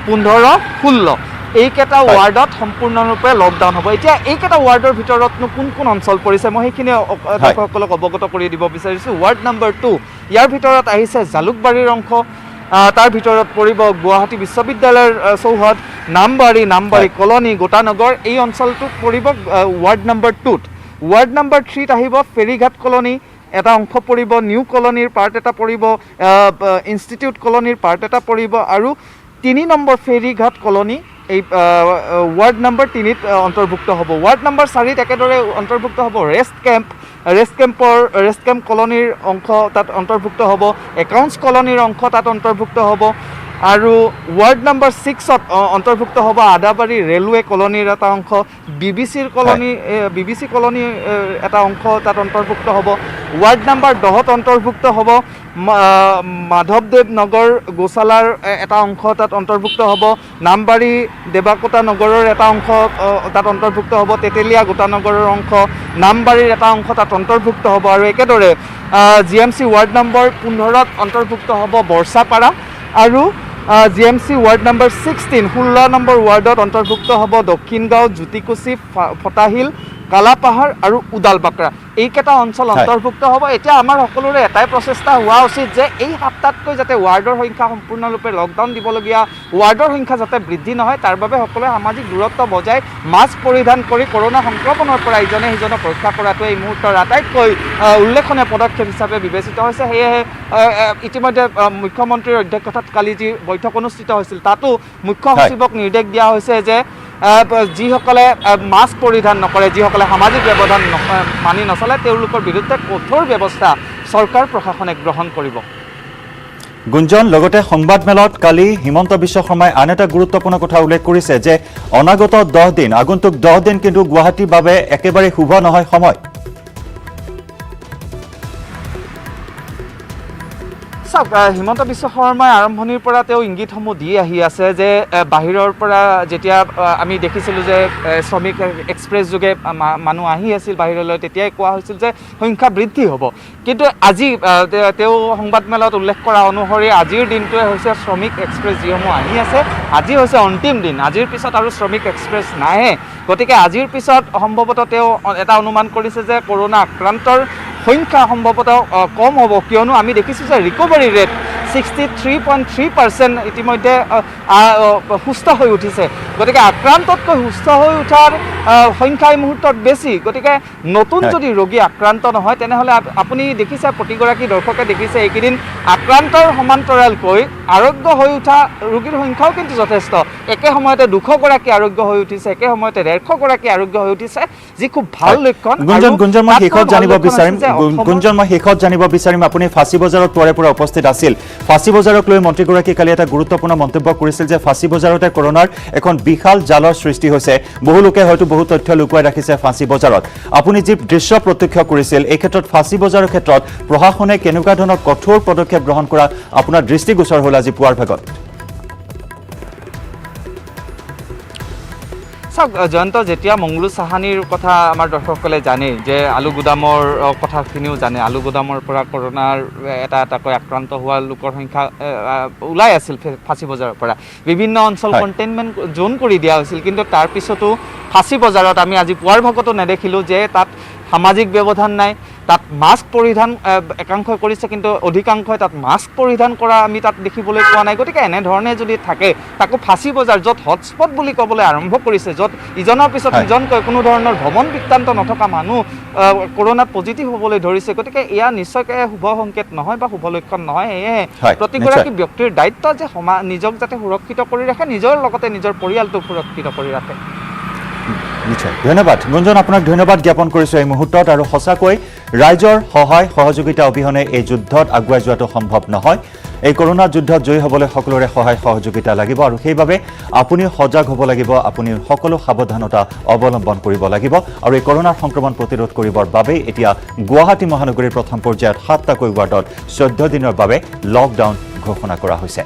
15, 16 এইকেইটা ৱাৰ্ডত সম্পূৰ্ণৰূপে লকডাউন হ'ব। এতিয়া এইকেইটা ৱাৰ্ডৰ ভিতৰতনো কোন অঞ্চল পৰিছে মই সেইখিনি দৰ্শকসকলক অৱগত কৰি দিব বিচাৰিছোঁ। ৱাৰ্ড নাম্বাৰ 2, ইয়াৰ ভিতৰত আহিছে জালুকবাৰীৰ অংশ, তাৰ ভিতৰত পৰিব গুৱাহাটী বিশ্ববিদ্যালয়ৰ চৌহদ, নামবাৰী কলনী, গোটানগৰ, এই অঞ্চলটো পৰিব ৱাৰ্ড নাম্বাৰ 2ত। ৱাৰ্ড নাম্বাৰ 3ত আহিব ফেৰীঘাট কলনী, এটা অংশ পৰিব, নিউ কলনীৰ পাৰ্ট এটা পৰিব, ইনষ্টিটিউট কলনীৰ পাৰ্ট এটা পৰিব আৰু 3 নম্বৰ ফেৰীঘাট কলনী এই ৱাৰ্ড নম্বৰ 3ত অন্তৰ্ভুক্ত হ'ব। ৱাৰ্ড নম্বৰ 4ত একেদৰে অন্তৰ্ভুক্ত হ'ব ৰেষ্ট কেম্প কলনীৰ অংশ তাত অন্তৰ্ভুক্ত হ'ব, একাউণ্টছ কলনীৰ অংশ তাত অন্তৰ্ভুক্ত হ'ব আৰু ৱাৰ্ড নম্বৰ 6ত অন্তৰ্ভুক্ত হ'ব আদাবাৰী ৰেলৱে কলনীৰ এটা অংশ, BBC কলনী এটা অংশ তাত অন্তৰ্ভুক্ত হ'ব। ৱাৰ্ড নম্বৰ 10ত অন্তৰ্ভুক্ত হ'ব মাধৱদেৱ নগৰ গোশালাৰ এটা অংশ তাত অন্তৰ্ভুক্ত হ'ব, নামবাৰী দেৱাকোটা নগৰৰ এটা অংশ তাত অন্তৰ্ভুক্ত হ'ব, তেতেলীয়া গোটানগৰৰ অংশ, নামবাৰীৰ এটা অংশ তাত অন্তৰ্ভুক্ত হ'ব আৰু একেদৰে GMC ৱাৰ্ড নম্বৰ 15ত অন্তৰ্ভুক্ত হ'ব বৰ্ষাপাৰা আৰু GMC ৱাৰ্ড নম্বৰ 16 নম্বৰ ৱাৰ্ডত অন্তৰ্ভুক্ত হ'ব দক্ষিণগাঁও, জ্যোতিকুচি, ফটাহিল, কালাপাহাৰ আৰু উদালবাক্ৰা। এইকেইটা অঞ্চল অন্তৰ্ভুক্ত হ'ব। এতিয়া আমাৰ সকলোৰে এটাই প্ৰচেষ্টা হোৱা উচিত যে এই 7টাতকৈ যাতে ৱাৰ্ডৰ সংখ্যা সম্পূৰ্ণৰূপে লকডাউন দিবলগীয়া ৱাৰ্ডৰ সংখ্যা যাতে বৃদ্ধি নহয়, তাৰ বাবে সকলোৱে সামাজিক দূৰত্ব বজাই মাস্ক পৰিধান কৰি কৰোনা সংক্ৰমণৰ পৰা ইজনে সিজনক ৰক্ষা কৰাটো এই মুহূৰ্তৰ আটাইতকৈ উল্লেখনীয় পদক্ষেপ হিচাপে বিবেচিত হৈছে। সেয়েহে ইতিমধ্যে মুখ্যমন্ত্ৰীৰ অধ্যক্ষতাত কালি যি বৈঠক অনুষ্ঠিত হৈছিল তাতো মুখ্য সচিবক নিৰ্দেশ দিয়া হৈছে যে যিসকলে মাস্ক পৰিধান নকৰে, যিসকলে সামাজিক ব্যৱধান মানি নচলে তেওঁলোকৰ বিৰুদ্ধে কঠোৰ ব্যৱস্থা চৰকাৰ প্ৰশাসনে গ্ৰহণ কৰিব। গুঞ্জন, লগতে সংবাদমেলত কালি হিমন্ত বিশ্ব শৰ্মাই আন এটা গুৰুত্বপূৰ্ণ কথা উল্লেখ কৰিছে যে অনাগত 10 দিন, আগন্তুক 10 দিন কিন্তু গুৱাহাটীৰ বাবে একেবাৰে শুভ নহয় সময়। চাওক, হিমন্ত বিশ্ব শৰ্মাই আৰম্ভণিৰ পৰা তেওঁ ইংগিতসমূহ দি আহি আছে যে বাহিৰৰ পৰা যেতিয়া আমি দেখিছিলোঁ যে শ্ৰমিক এক্সপ্ৰেছ যোগে মানুহ আহি আছিল বাহিৰলৈ, তেতিয়াই কোৱা হৈছিল যে সংখ্যা বৃদ্ধি হ'ব। কিন্তু আজি তেওঁ সংবাদমেলত উল্লেখ কৰা অনুসৰি আজিৰ দিনটোৱে হৈছে শ্ৰমিক এক্সপ্ৰেছ যিসমূহ আহি আছে, আজি হৈছে অন্তিম দিন। আজিৰ পিছত আৰু শ্ৰমিক এক্সপ্ৰেছ নাহে। গতিকে আজিৰ পিছত সম্ভৱতঃ তেওঁ এটা অনুমান কৰিছে যে কৰোনা আক্ৰান্তৰ সংখ্যা সম্ভৱতঃ কম হ'ব, কিয়নো আমি দেখিছোঁ যে ৰিকভাৰী ৰেট 63.3% ইতিমধ্যে সুস্থ হৈ উঠিছে। গতিকে আক্ৰান্ততকৈ সুস্থ হৈ উঠাৰ সংখ্যা এই মুহূৰ্তত বেছি। গতিকে নতুন যদি ৰোগী আক্ৰান্ত নহয় তেনেহ'লে আপুনি দেখিছে, প্ৰতিগৰাকী দৰ্শকে দেখিছে এইকেইদিন আক্ৰান্তৰ সমান্তৰালকৈ আৰোগ্য হৈ উঠা ৰোগীৰ সংখ্যাও কিন্তু যথেষ্ট। একে সময়তে 200গৰাকী আৰোগ্য হৈ উঠিছে, একে সময়তে 150গৰাকী আৰোগ্য হৈ উঠিছে, যি খুব ভাল লক্ষণ। গুঞ্জন, মই শেষত জানিব বিচাৰিম আপুনি ফাঁচী বজাৰত পুৱাৰে পৰা উপস্থিত আছিল। ফাঁচী বজাৰক লৈ মন্ত্ৰীগৰাকীয়ে কালি এটা গুৰুত্বপূৰ্ণ মন্তব্য কৰিছিল যে ফাঁচী বজাৰতে কৰোনাৰ এখন বিশাল জালৰ সৃষ্টি হৈছে, বহু লোকে হয়তো বহু তথ্য লুকুৱাই ৰাখিছে ফাঁচী বজাৰত। আপুনি যি দৃশ্য প্ৰত্যক্ষ কৰিছিল, এই ক্ষেত্ৰত ফাঁচী বজাৰৰ ক্ষেত্ৰত প্ৰশাসনে কেনেকুৱা ধৰণৰ কঠোৰ পদক্ষেপ গ্ৰহণ কৰা আপোনাৰ দৃষ্টিগোচৰ হ'ল আজি পুৱাৰ ভাগত? চাওক জয়ন্ত, যেতিয়া মংগলু চাহানিৰ কথা আমাৰ দৰ্শকসকলে জানে, যে আলু গুদামৰ কথাখিনিও জানে, আলু গুদামৰ পৰা কৰোনাৰ এটা এটাকৈ আক্ৰান্ত হোৱা লোকৰ সংখ্যা ওলাই আছিল ফাঁচী বজাৰৰ পৰা, বিভিন্ন অঞ্চল কণ্টেইনমেণ্ট জোন কৰি দিয়া হৈছিল। কিন্তু তাৰপিছতো ফাঁচী বজাৰত আমি আজি পুৱাৰ ভাগতো নেদেখিলোঁ যে তাত সামাজিক ব্যৱধান নাই, তাত মাস্ক পৰিধান একাংশই কৰিছে, কিন্তু অধিকাংশই তাত মাস্ক পৰিধান কৰা আমি তাত দেখিবলৈ পোৱা নাই। গতিকে এনেধৰণে যদি থাকে, তাকো ফাঁচী বজাৰ য'ত হটস্পট বুলি ক'বলৈ আৰম্ভ কৰিছে, য'ত ইজনৰ পিছত ইজনকৈ কোনো ধৰণৰ ভ্ৰমণ বৃত্তান্ত নথকা মানুহ কৰোনাত পজিটিভ হ'বলৈ ধৰিছে, গতিকে এয়া নিশ্চয়কৈ শুভ সংকেত নহয় বা শুভ লক্ষণ নহয়। সেয়েহে প্ৰতিগৰাকী ব্যক্তিৰ দায়িত্ব যে নিজক যাতে সুৰক্ষিত কৰি ৰাখে, নিজৰ লগতে নিজৰ পৰিয়ালটোক সুৰক্ষিত কৰি ৰাখে। নিশ্চয়, ধন্যবাদ গুঞ্জন, আপোনাক ধন্যবাদ জ্ঞাপন কৰিছোঁ এই মুহূৰ্তত। আৰু সঁচাকৈ ৰাইজৰ সহায় সহযোগিতা অবিহনে এই যুদ্ধত আগুৱাই যোৱাটো সম্ভৱ নহয়। এই কৰোনা যুদ্ধত জয়ী হ'বলৈ সকলোৰে সহায় সহযোগিতা লাগিব আৰু সেইবাবে আপুনি সজাগ হ'ব লাগিব, আপুনি সকলো সাৱধানতা অৱলম্বন কৰিব লাগিব। আৰু এই কৰোনাৰ সংক্ৰমণ প্ৰতিৰোধ কৰিবৰ বাবেই এতিয়া গুৱাহাটী মহানগৰীৰ প্ৰথম পৰ্যায়ত 7টাকৈ ৱাৰ্ডত 14 দিনৰ বাবে লকডাউন ঘোষণা কৰা হৈছে।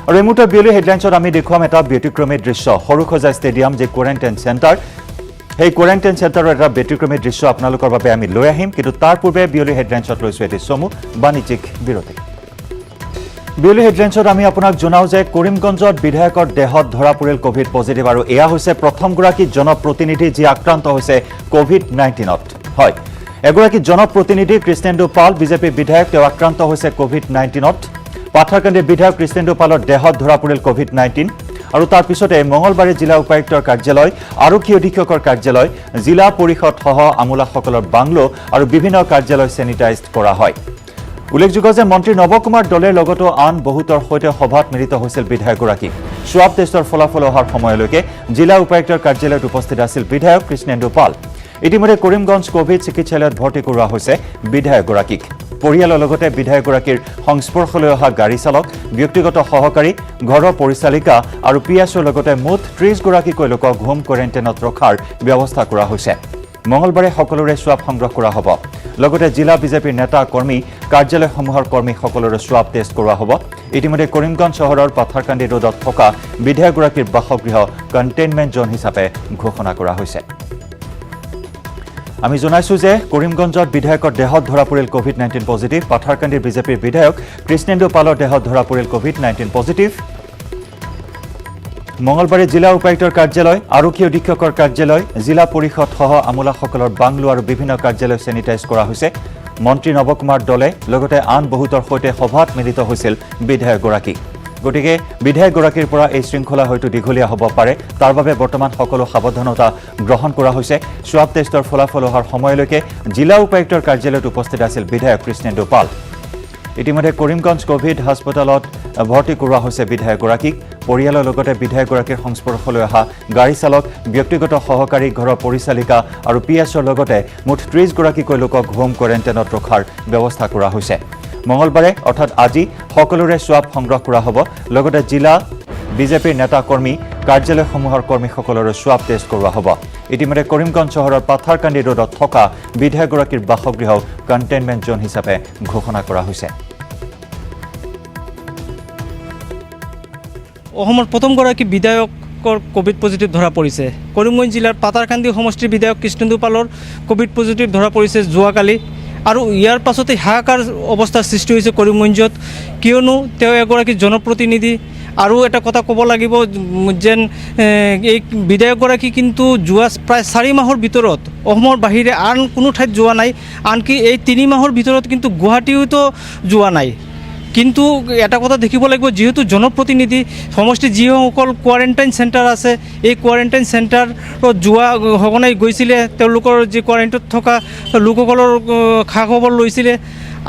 আৰু এই মুহূৰ্তত বিয়লি হেডলাইন্সত আমি দেখুৱাম এটা ব্যতিক্ৰমী দৃশ্য, সৰুসজাই ষ্টেডিয়াম যি কোৱাৰেণ্টাইন চেণ্টাৰ, সেই কোৱাৰেণ্টাইন চেণ্টাৰৰ এটা ব্যতিক্ৰমী দৃশ্য আপোনালোকৰ বাবে আমি লৈ আহিম। কিন্তু তাৰ পূৰ্বে বিয়লি হেডলাইন্সত লৈছোঁ এটি চমু বাণিজ্যিক বিৰতি। বিয়লি হেডলাইন্সত আমি আপোনাক জনাওঁ যে কৰিমগঞ্জত বিধায়কৰ দেহত ধৰা পৰিল ক'ভিড পজিটিভ, আৰু এয়া হৈছে প্ৰথমগৰাকী জনপ্ৰতিনিধি যি আক্ৰান্ত হৈছে ক'ভিড-19ত। হয়, এগৰাকী জনপ্ৰতিনিধি কৃষ্ণেন্দু পাল, বিজেপি বিধায়ক, তেওঁ আক্ৰান্ত হৈছে ক'ভিড-19ত। পাথাৰকান্দিৰ বিধায়ক কৃষ্ণেন্দু পালৰ দেহত ধৰা পৰিল ক'ভিড-19, আৰু তাৰ পিছতে মঙলবাৰে জিলা উপায়ুক্তৰ কাৰ্যালয় আৰক্ষী অধীক্ষকৰ কাৰ্যালয় জিলা পৰিষদ সহ আমোলাসকলৰ বাংলো আৰু বিভিন্ন কাৰ্যালয় চেনিটাইজ কৰা হয় উল্লেখযোগ্য যে মন্ত্ৰী নৱকুমাৰ দলেৰ লগতো আন বহুতৰ সৈতে সভাত মিলিত হৈছিল বিধায়কগৰাকী সোৱাব টেষ্টৰ ফলাফল অহাৰ সময়লৈকে জিলা উপায়ুক্তৰ কাৰ্যালয়ত উপস্থিত আছিল বিধায়ক কৃষ্ণেন্দু পাল ইতিমধ্যে কৰিমগঞ্জ কোভিড চিকিৎসালয়ত ভৰ্তি কৰোৱা হৈছে বিধায়কগৰাকীক পৰিয়ালৰ লগতে বিধায়কগৰাকীৰ সংস্পৰ্শলৈ অহা গাড়ী চালক ব্যক্তিগত সহকাৰী ঘৰৰ পৰিচালিকা আৰু পিএছৰ লগতে মুঠ 30 গৰাকীকৈ লোকক হোম কোৱাৰেণ্টাইনত ৰখাৰ ব্যৱস্থা কৰা হৈছে মঙলবাৰে সকলোৰে সোৱাব সংগ্ৰহ কৰা হ'ব লগতে জিলা বিজেপিৰ নেতা কৰ্মী কাৰ্যালয়সমূহৰ কৰ্মী সকলোৰে সোৱাব টেষ্ট কৰোৱা হ'ব ইতিমধ্যে কৰিমগঞ্জ চহৰৰ পাথাৰকান্দি ৰোডত থকা বিধায়কগৰাকীৰ বাসগৃহ কণ্টেইনমেণ্ট জোন হিচাপে ঘোষণা কৰা হৈছে আমি জনাইছো যে কৰিমগঞ্জত বিধায়কৰ দেহত ধৰা পৰিল কোভিড-19 পজিটিভ পাথাৰকান্দিৰ বিজেপিৰ বিধায়ক কৃষ্ণেন্দু পালৰ দেহত ধৰা পৰিল কোভিড-19 পজিটিভ মঙলবাৰে জিলা উপায়ুক্তৰ কাৰ্যালয় আৰক্ষী অধীক্ষকৰ কাৰ্যালয় জিলা পৰিষদ সহ আমোলাসকলৰ বাংলো আৰু বিভিন্ন কাৰ্যালয় চেনিটাইজ কৰা হৈছে মন্ত্ৰী নৱকুমাৰ দলে লগতে আন বহুতৰ সৈতে সভাত মিলিত হৈছিল বিধায়কগৰাকী গতিকে বিধায়কগৰাকীৰ পৰা এই শৃংখলা হয়তো দীঘলীয়া হ'ব পাৰে তাৰ বাবে বৰ্তমান সকলো সাৱধানতা গ্ৰহণ কৰা হৈছে সোৱাব টেষ্টৰ ফলাফল অহাৰ সময়লৈকে জিলা উপায়ুক্তৰ কাৰ্যালয়ত উপস্থিত আছিল বিধায়ক কৃষ্ণেন্দু পাল ইতিমধ্যে কৰিমগঞ্জ কোভিড হাস্পতালত ভৰ্তি কৰোৱা হৈছে বিধায়কগৰাকীক পৰিয়ালৰ লগতে বিধায়কগৰাকীৰ সংস্পৰ্শলৈ অহা গাড়ী চালক ব্যক্তিগত সহকাৰী ঘৰৰ পৰিচালিকা আৰু পিএছৰ লগতে মুঠ 30 গৰাকীকৈ লোকক হোম কোৱাৰেণ্টাইনত ৰখাৰ ব্যৱস্থা কৰা হৈছে মঙলবাৰে অৰ্থাৎ আজি সকলোৰে সোৱাব সংগ্ৰহ কৰা হ'ব লগতে জিলা বিজেপিৰ নেতা কৰ্মী কাৰ্যালয়সমূহৰ কৰ্মীসকলৰো সোৱাব টেষ্ট কৰোৱা হ'ব ইতিমধ্যে কৰিমগঞ্জ চহৰৰ পাথাৰকান্দি ৰোডত থকা বিধায়কগৰাকীৰ বাসগৃহ কণ্টেইনমেণ্ট জোন হিচাপে ঘোষণা কৰা হৈছে অসমৰ প্ৰথমগৰাকী বিধায়কৰ কোভিড পজিটিভ ধৰা পৰিছে কৰিমগঞ্জ জিলাৰ পাথাৰকান্দি সমষ্টিৰ বিধায়ক কৃষ্ণেন্দু পালৰ কোভিড পজিটিভ ধৰা পৰিছে যোৱাকালি আৰু ইয়াৰ পাছতে হাহাকাৰ অৱস্থাৰ সৃষ্টি হৈছে কৰিমগঞ্জত কিয়নো তেওঁ এগৰাকী জনপ্ৰতিনিধি আৰু এটা কথা ক'ব লাগিব যেন এই বিধায়কগৰাকী কিন্তু যোৱা প্ৰায় 4 মাহৰ ভিতৰত অসমৰ বাহিৰে আন কোনো ঠাইত যোৱা নাই আনকি এই 3 মাহৰ ভিতৰত কিন্তু গুৱাহাটীতো যোৱা নাই কিন্তু এটা কথা দেখিব লাগিব যেহেতু জনপ্ৰতিনিধি সমষ্টি যিসকল কোৱাৰেণ্টাইন চেণ্টাৰ আছে এই কোৱাৰেণ্টাইন চেণ্টাৰত যোৱা সঘনাই গৈছিলে তেওঁলোকৰ যি কোৱাৰেণ্টাইনত থকা লোকসকলৰ খা খবৰ লৈছিলে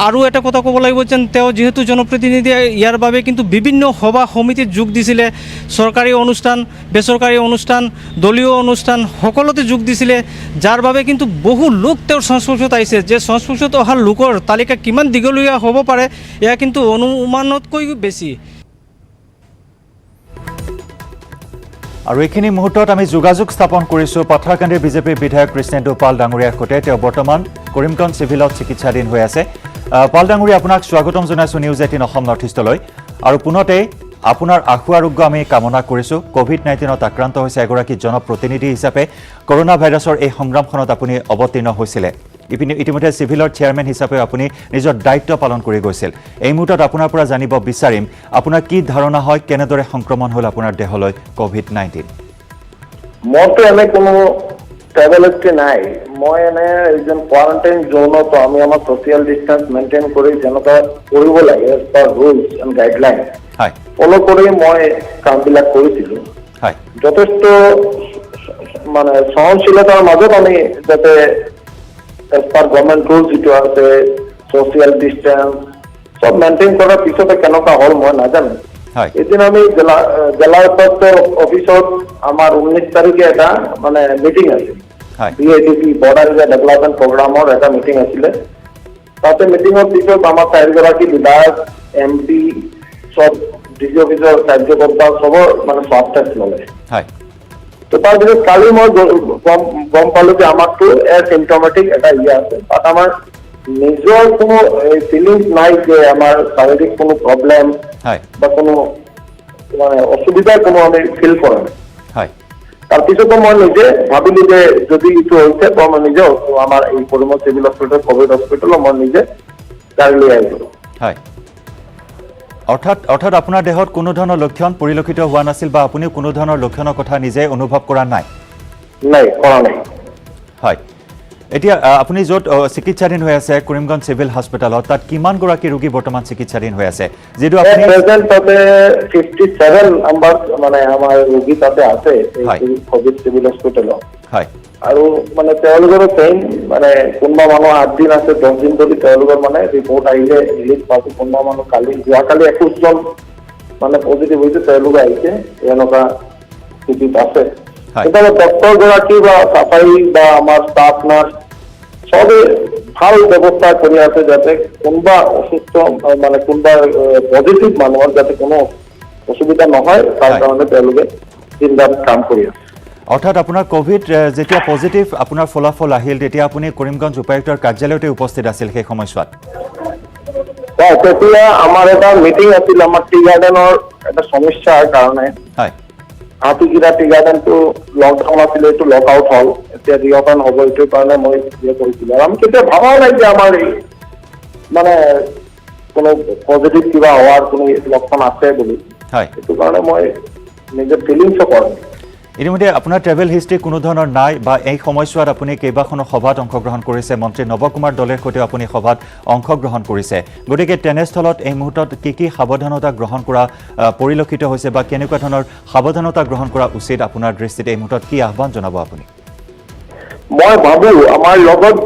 আৰু এটা কথা ক'ব লাগিব যেন তেওঁ যেহেতু জনপ্ৰতিনিধি ইয়াৰ বাবে কিন্তু বিভিন্ন সভা সমিতিত যোগ দিছিলে চৰকাৰী অনুষ্ঠান বেচৰকাৰী অনুষ্ঠান দলীয় অনুষ্ঠান সকলোতে যোগ দিছিলে যাৰ বাবে কিন্তু বহু লোক তেওঁৰ সংস্পৰ্শত আহিছে যে সংস্পৰ্শত অহা লোকৰ তালিকা কিমান দীঘলীয়া হ'ব পাৰে এয়া কিন্তু অনুমানতকৈ বেছি আৰু এইখিনি মুহূৰ্তত আমি যোগাযোগ স্থাপন কৰিছোঁ পাথাৰকান্দিৰ বিজেপিৰ বিধায়ক কৃষ্ণেন্দু পাল ডাঙৰীয়াৰ সৈতে তেওঁ বৰ্তমান কৰিমগঞ্জ চিভিলত চিকিৎসাধীন হৈ আছে পাল ডাঙৰীয়া আপোনাক স্বাগতম জনাইছোঁ নিউজ 18 অসম নৰ্থ ইষ্টলৈ আৰু পুনতে আপোনাৰ আশু আৰোগ্য আমি কামনা কৰিছোঁ কোভিড-19ত আক্ৰান্ত হৈছে এগৰাকী জনপ্ৰতিনিধি হিচাপে কৰোনা ভাইৰাছৰ এই সংগ্ৰামখনত আপুনি অৱতীৰ্ণ হৈছিলে ইতিমধ্যে চিভিলৰ চেয়াৰমেন হিচাপে আপুনি নিজৰ দায়িত্ব পালন কৰি গৈছিল এই মুহূৰ্তত আপোনাৰ পৰা জানিব বিচাৰিম আপোনাৰ কি ধাৰণা হয় কেনেদৰে সংক্ৰমণ হ'ল আপোনাৰ দেহলৈ কোভিড-19 মোৰতো এনে কোনো ট্ৰেভেল হিষ্ট্ৰী নাই মই এনে এজন কোৱাৰেণ্টাইন জোনত আমি আমাৰ ছ'চিয়েল ডিষ্টেন্স মেইনটেইন কৰি যেনেকুৱা কৰিব লাগে as per rules and guideline হয় ফ'ল' কৰি মই কামবিলাক কৰিছিলোঁ হয় যথেষ্ট মানে সহনশীলতাৰ মাজত আমি যাতে এজ পাৰ গভৰ্ণমেণ্ট ৰুল যিটো আছে ছ'চিয়েল ডিষ্টেন্স চব মেইনটেইন কৰাৰ পিছতে কেনেকুৱা হ'ল মই নাজানো এদিন আমি জেলা উপায়ুক্ত অফিসত আমার 19 তারিখে এটা মানে মিটিং আছে বিএডিপি বর্ডার এরিয়া ডেভেলপমেন্ট প্রোগ্রামের একটা মিটিং আছিলে তাতে মিটিংয়ের পিছত আমার 4 গৰাকী বিধায়ক এমপি সব ডিসি অফিসর কার্যকর্তা সবর মানে সব টেস্ট ললে তো তার পিছত কালি মই গম পালো যে আমারতো সিমটমেটিক এটা আছে বাট আমার নিজৰ কোনো ফিলিংস নাই যে আমাৰ শাৰীৰিক কোনো প্ৰব্লেম বা কোনো মানে অসুবিধা কোনো আমি ফিল কৰা নাই তাৰপিছতো মই নিজে ভাবিলো যে যদি এইটো হৈছে তো মই নিজে আমাৰ এই Karimganj civil hospital Covid hospital মই নিজে গাড়ী লৈ আহিলো অৰ্থাৎ আপোনাৰ দেহত কোনো ধৰণৰ লক্ষণ পৰিলক্ষিত হোৱা নাছিল বা আপুনি কোনো ধৰণৰ লক্ষণৰ কথা নিজে অনুভৱ কৰা নাই নাই কৰা নাই হয় এতিয়া আপুনি য'ত চিকিৎসাধীন হৈ আছে কৰিমগঞ্জ চিভিল হস্পিটেলত তাত কিমানগৰাকী ৰোগী বৰ্তমান চিকিৎসাধীন হৈ আছে যিটো আপুনি প্ৰেজেন্ট তাতে 57 নাম্বাৰ মানে আমাৰ ৰোগী তাতে আছে হয়। এই কোভিড চিভিল হস্পিটেলত হয় আৰু মানে তেওঁলোকৰো চেইম মানে কোনোবা মানুহ 8 দিন আছে 10 দিন যদি তেওঁলোকৰ মানে ৰিপৰ্ট আহিলে ৰিলিজ পাইছে কোনোবা মানুহ যোৱাকালি 21 জন মানে পজিটিভ হৈছে তেওঁলোকে আহিছে এনেকুৱা স্থিতিত আছে হয়। কিন্তু ডক্টৰ গৰাকী বা চাফাই বা আমাৰ ষ্টাফ নাৰ্ছ সবে ভাল ব্যৱস্থা কৰি আছে যাতে কোনোবা অসুস্থ মানে কোনোবা পজিটিভ মানুহৰ যাতে কোনো অসুবিধা নহয় তাৰ হয়। কাৰণে তেওঁলোকে চিন্তাত কাম কৰি আছে অৰ্থাৎ আপোনাৰ কোভিড যেতিয়া পজিটিভ আপোনাৰ ফলাফল আহিল তেতিয়া আপুনি কৰিমগঞ্জ উপায়ুক্তৰ কাৰ্যালয়তে উপস্থিত আছিল সেই সময়ছোৱাত তেতিয়া আমাৰ এটা মিটিং আছিল আমাৰ টি গাৰ্ডেনৰ এটা সমস্যাৰ কাৰণে হয় হাতীগিৰা টি গাৰ্ডেনটো লকডাউন আছিলে এইটো লক আউট হ'ল এতিয়া ৰিঅপেন হ'ব এইটোৰ কাৰণে মই কৰিছিলোঁ আৰু আমি কেতিয়া ভবাও নাই যে আমাৰ এই মানে কোনো পজিটিভ কিবা হোৱাৰ কোনো লক্ষণ আছে বুলি হয় সেইটো কাৰণে মই নিজৰ ফিলিংছো কৰোঁ ইতিমধ্যে আপোনাৰ ট্ৰেভেল হিষ্ট্ৰী কোনো ধৰণৰ নাই বা এই সময়ছোৱাত আপুনি কেইবাখনো সভাত অংশগ্ৰহণ কৰিছে মন্ত্ৰী নৱকুমাৰ দলেৰ সৈতেও আপুনি সভাত অংশগ্ৰহণ কৰিছে গতিকে তেনেস্থলত এই মুহূৰ্তত কি সাৱধানতা গ্ৰহণ কৰা পৰিলক্ষিত হৈছে বা কেনেকুৱা ধৰণৰ সাৱধানতা গ্ৰহণ কৰা উচিত আপোনাৰ দৃষ্টিত এই মুহূৰ্তত কি আহ্বান জনাব আপুনি মই ভাবো আমাৰ লগত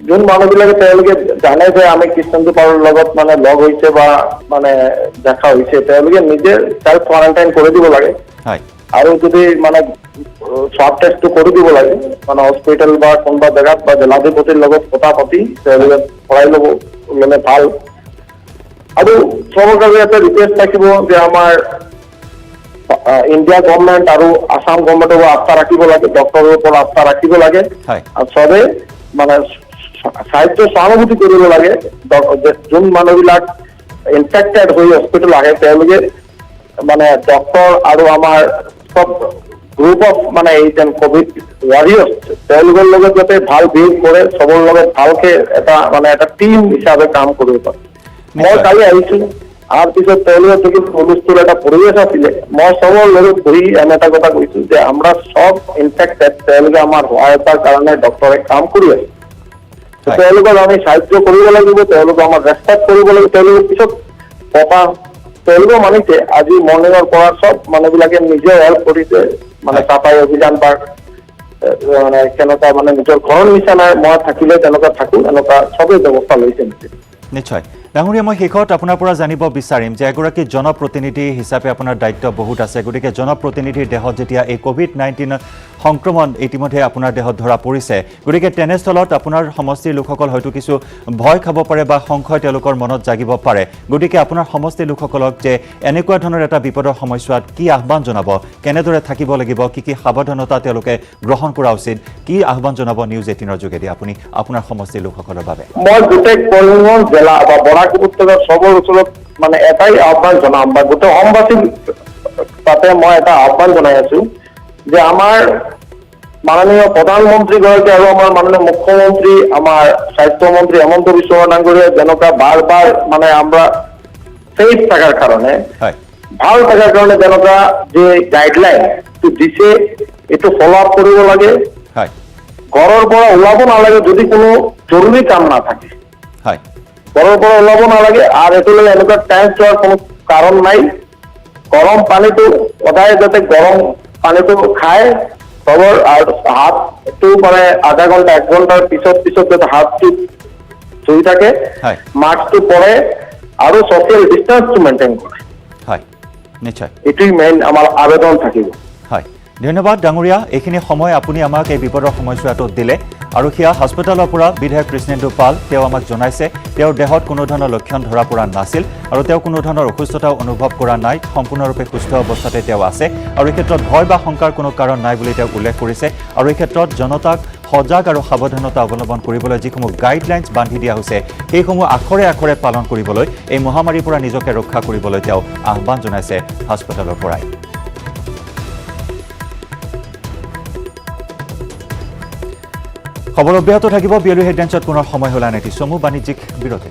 যোন মানুহবিলাকে তেওঁলোকে জানে যে আমি কৃষ্ণন্দু পাৰৰ লগত মানে লগ হৈছে বা মানে দেখা হৈছে তেওঁলোকে নিজে সেল্ফ কোৱাৰেণ্টাইন কৰি দিব লাগে হয় আৰু যদি মানে স্বাব টেষ্টটো কৰি দিব লাগে মানে হস্পিটেল বা কোনোবা জেগাত বা জিলাধিপতিৰ লগত কথা পাতি তেওঁলোকে কৰাই ল'লে ভাল আৰু চবৰ কাৰণে এটা ৰিকুৱেষ্ট থাকিব যে আমাৰ ইণ্ডিয়া গভৰ্ণমেণ্ট আৰু আসাম গভৰ্ণমেণ্টৰ আস্থা ৰাখিব লাগে ডক্টৰৰ ওপৰত আস্থা ৰাখিব লাগে হয় আৰু চবে মানে সাহায্য সহানুভূতি কৰিব লাগে যোন মানুহবিলাক ইনফেক্টেড হৈ হস্পিটেল আহে তেওঁলোকে মানে ডক্টৰ আৰু আমাৰ সব গ্ৰুপ অফ মানে এই যেন কোভিড ৱাৰিয়াৰ্ছ তেওঁলোকৰ লগত যাতে ভাল বিহেভ কৰে চবৰ লগত ভালকে এটা মানে এটা টিম হিচাপে কাম কৰিব পাৰে মই কালি আহিছো আহাৰ পিছত তেওঁলোকৰ যদি হুলস্থুল এটা পৰিৱেশ আছিলে মই চবৰ লগত বহি এনে এটা কথা কৈছো যে আমৰা সব ইনফেক্টেড তেওঁলোকে আমাৰ সহায়তাৰ কাৰণে ডক্টৰে কাম কৰি আছে তেওঁলোকক আমি সাহায্য কৰিব লাগিব তেওঁলোকক আমাৰ ৰেসপেক্ট কৰিব লাগিব তেওঁলোকৰ পিছত কথা তেওঁলোকে মানিছে আজি মৰ্নিঙৰ পৰা সব মানুহবিলাকে নিজে হেল্প কৰিছে মানে চাফাই অভিযান বা মানে কেনেকুৱা মানে নিজৰ ঘৰৰ নিচিনাই মই থাকিলে তেনেকুৱা থাকো এনেকুৱা সবেই ব্যৱস্থা লৈছে নিশ্চয় ডাঙৰীয়া মই শেষত আপোনাৰ পৰা জানিব বিচাৰিম যে এগৰাকী জনপ্ৰতিনিধি হিচাপে আপোনাৰ দায়িত্ব বহুত আছে গতিকে জনপ্ৰতিনিধিৰ দেহত যেতিয়া এই কোভিড-19 সংক্ৰমণ ইতিমধ্যে আপোনাৰ দেহত ধৰা পৰিছে গতিকে তেনেস্থলত আপোনাৰ সমষ্টিৰ লোকসকল হয়তো কিছু ভয় খাব পাৰে বা সংশয় তেওঁলোকৰ মনত জাগিব পাৰে গতিকে আপোনাৰ সমষ্টিৰ লোকসকলক যে এনেকুৱা ধৰণৰ এটা বিপদৰ সময়ছোৱাত কি আহ্বান জনাব কেনেদৰে থাকিব লাগিব কি সাৱধানতা তেওঁলোকে গ্ৰহণ কৰা উচিত কি আহ্বান জনাব নিউজ 18ৰ যোগেদি আপুনি আপোনাৰ সমষ্টিৰ লোকসকলৰ বাবে মই গোটেই কৰিমগঞ্জ জিলা বা বৰাক উপত্যকাৰ সবৰ ওচৰত মানে এটাই আহ্বান জনাম বা গোটেই অসমবাসী তাতে মই এটা আহ্বান জনাই আছো যে আমাৰ মাননীয় প্ৰধানমন্ত্ৰী গৰাকী আৰু আমাৰ মাননীয় মুখ্যমন্ত্ৰী আমাৰ স্বাস্থ্যমন্ত্ৰী হেমন্ত বিশ্ব শৰ্মা ডাঙৰীয়া যেনেকুৱা বাৰ মানে আমৰা সেফ থাকাৰ কাৰণে ভাল থাকাৰ কাৰণে যেনেকুৱা যে গাইডলাইন দিছে এইটো ফলো আপ কৰিব লাগে ঘৰৰ পৰা ওলাব নালাগে যদি কোনো জৰুৰী কাম না থাকে ঘৰৰ পৰা ওলাব নালাগে আৰু এইটোলৈ এনেকুৱা টেন্স হোৱাৰ কোনো কাৰণ নাই গৰম পানীটো সদায় যাতে গৰম পানীটো খায় খবৰ আৰু হাতটো মানে আধা ঘণ্টা 1 ঘণ্টাৰ পিছত যাতে হাতটো ধুই থাকে মাস্কটো পৰে আৰু সোশ্যাল ডিস্টেন্সটো মেইনটেইন কৰে নিশ্চয় এটাই মেইন আমাৰ আবেদন থাকিব ধন্যবাদ ডাঙৰীয়া এইখিনি সময় আপুনি আমাক এই বিপদৰ সময়ছোৱাটোত দিলে আৰু হিয়া হস্পিটেলৰ পৰা বিধায়ক কৃষ্ণেন্দু পাল তেওঁ আমাক জনাইছে তেওঁৰ দেহত কোনো ধৰণৰ লক্ষণ ধৰা পৰা নাছিল আৰু তেওঁ কোনো ধৰণৰ অসুস্থতা অনুভৱ কৰা নাই সম্পূৰ্ণৰূপে সুস্থ অৱস্থাতে তেওঁ আছে আৰু এই ক্ষেত্ৰত ভয় বা শংকাৰ কোনো কাৰণ নাই বুলি তেওঁ উল্লেখ কৰিছে আৰু এই ক্ষেত্ৰত জনতাক সজাগ আৰু সাৱধানতা অৱলম্বন কৰিবলৈ যিসমূহ গাইডলাইনছ বান্ধি দিয়া হৈছে সেইসমূহ আখৰে আখৰে পালন কৰিবলৈ এই মহামাৰীৰ পৰা নিজকে ৰক্ষা কৰিবলৈ তেওঁ আহ্বান জনাইছে হস্পিটেলৰ পৰাই খবৰ অব্যাহত থাকিব বিয়লি হেডলাইন্সত পুনৰ সময় হল আন এটি চমু বাণিজ্যিক বিৰতি